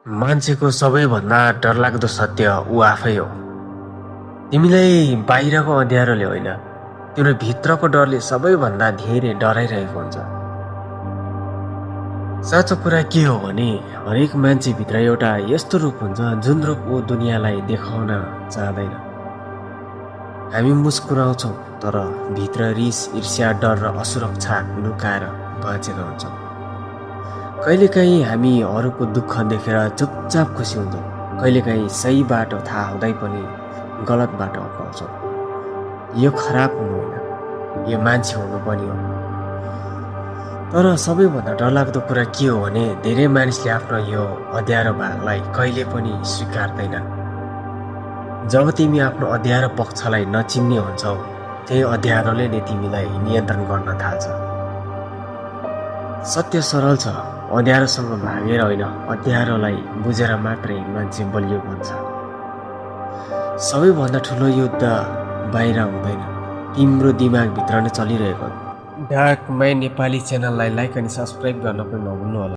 मान्छेको सबैभन्दा डरलाग्दो सत्य ऊ आफै हो। तिमीलाई बाहिरको अँध्यारोले होइन, तिम्रो भित्रको डरले सबैभन्दा धेरै डराइरहेको हुन्छ। साँचो कुरा के हो भने हरेक मान्छेभित्र एउटा यस्तो रूप हुन्छ जुन रूप ऊ दुनियाँलाई देखाउन चाहँदैन। हामी मुस्कुराउँछौँ तर भित्र रिस, ईर्ष्या, डर र असुरक्षा लुकाएर बाँचेका हुन्छौँ। कहिलेकाहीँ हामी अरूको दुःख देखेर चुपचाप खुसी हुन्छौँ, कहिलेकाहीँ सही बाटो थाहा हुँदै पनि गलत बाटो अपनाउँछौँ। यो खराब हुनु होइन, यो मान्छे हुनु पनि हो। तर सबैभन्दा डरलाग्दो कुरा के हो भने धेरै मानिसले आफ्नो यो अँध्यारो भागलाई कहिले पनि स्वीकार्दैन। जब तिमी आफ्नो अँध्यारो पक्षलाई नचिन्ने हुन्छौ, त्यही अँध्यारोले नै तिमीलाई नियन्त्रण गर्न थाल्छ। सत्य सरल छ, अँध्यारोसँग भागेर होइन, अँध्यारोलाई बुझेर मात्रै मान्छे बलियो बन्छ। सबैभन्दा ठुलो युद्ध बाहिर हुँदैन, तिम्रो दिमागभित्र नै चलिरहेको। डार्क माइन्ड नेपाली च्यानललाई लाइक अनि सब्सक्राइब गर्न पनि नभुल्नु होला।